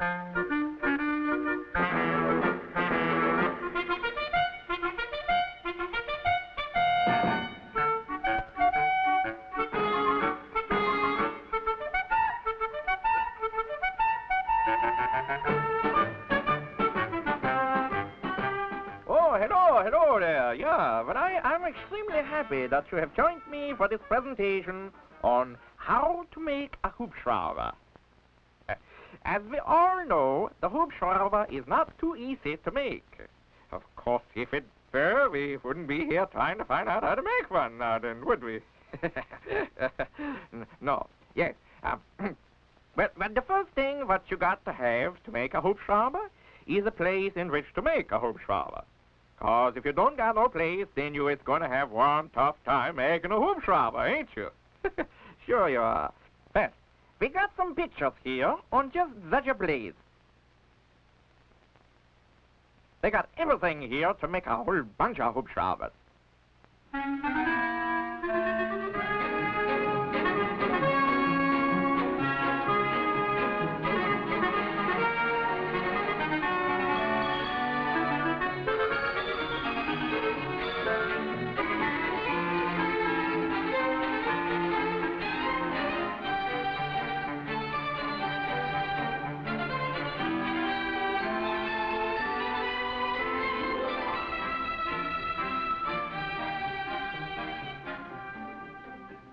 Oh, hello there. Yeah, but I'm extremely happy that you have joined me for this presentation on how to make a Hubschrauber. As we all know, the Hubschrauber is not too easy to make. Of course, if it were, we wouldn't be here trying to find out how to make one now, then, would we? No, yes. But the first thing what you got to have to make a Hubschrauber is a place in which to make a Hubschrauber. Because if you don't got no place, then you is going to have one tough time making a Hubschrauber, ain't you? Sure you are. But we got some pictures here on just such a place. They got everything here to make a whole bunch of Hubschraubers.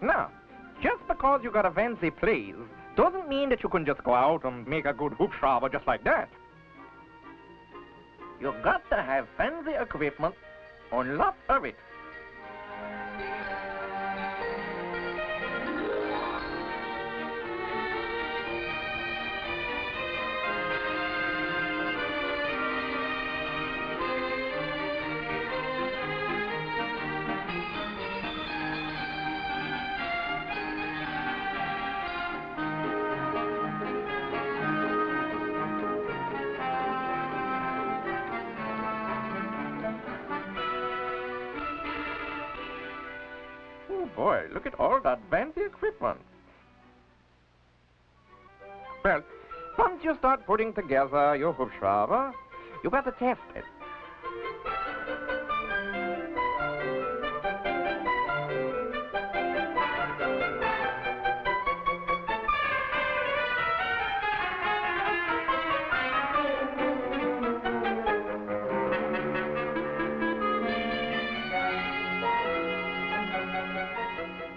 Now, just because you got a fancy place doesn't mean that you can just go out and make a good Hubschrauber just like that. You got to have fancy equipment and lots of it. Oh boy, look at all that fancy equipment. Well, once you start putting together your Hubschrauber, you got to test it.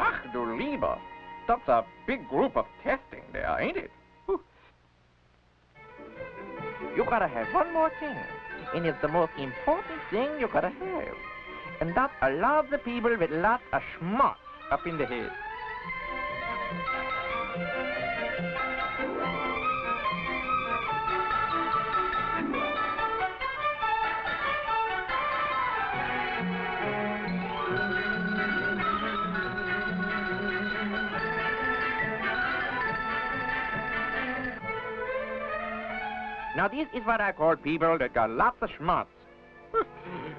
Ach du lieber, that's a big group of testing there, ain't it? Whew. You gotta have one more thing, and it's the most important thing you gotta have. And that's a lot of the people with lots of schmucks up in the head. Now, this is what I call people that got lots of schmucks.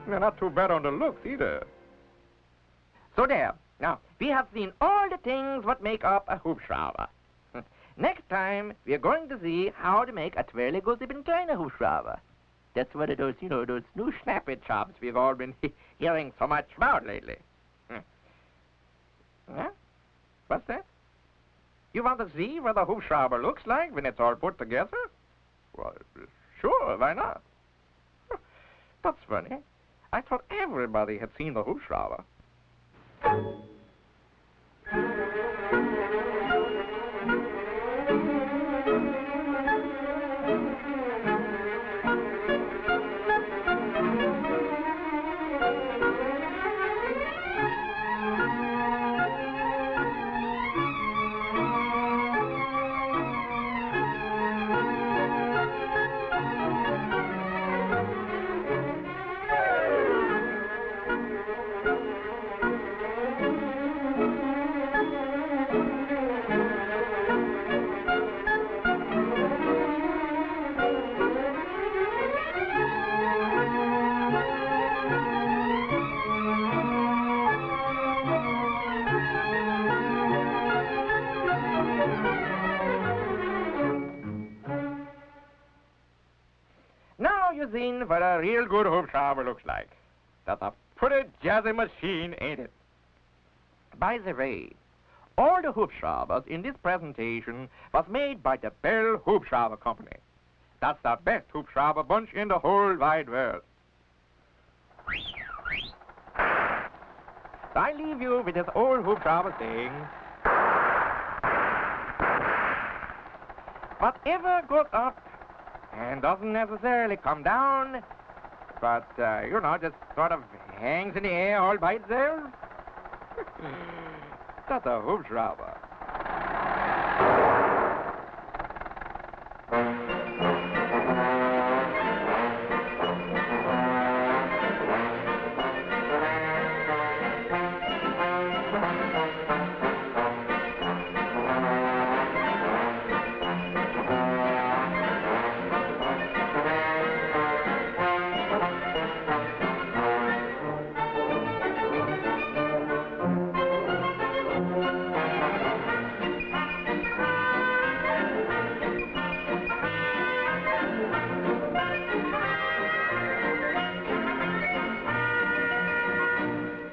They're not too bad on the looks, either. So there. Now, we have seen all the things what make up a Hubschrauber. Next time, we're going to see how to make a twirly goosey kleiner Hubschrauber. That's one of those, those new snappy chops we've all been hearing so much about lately. Huh? What's that? You want to see what a Hubschrauber looks like when it's all put together? Well, sure, why not? That's funny. I thought everybody had seen the Hubschrauber. seen what a real good hubschrauber looks like. That's a pretty jazzy machine, ain't it? By the way, all the hubschraubers in this presentation was made by the Bell Hubschrauber Company. That's the best hubschrauber bunch in the whole wide world. So I leave you with this old hubschrauber saying, whatever goes up and doesn't necessarily come down, but, just sort of hangs in the air all by itself, that's a hubschrauber.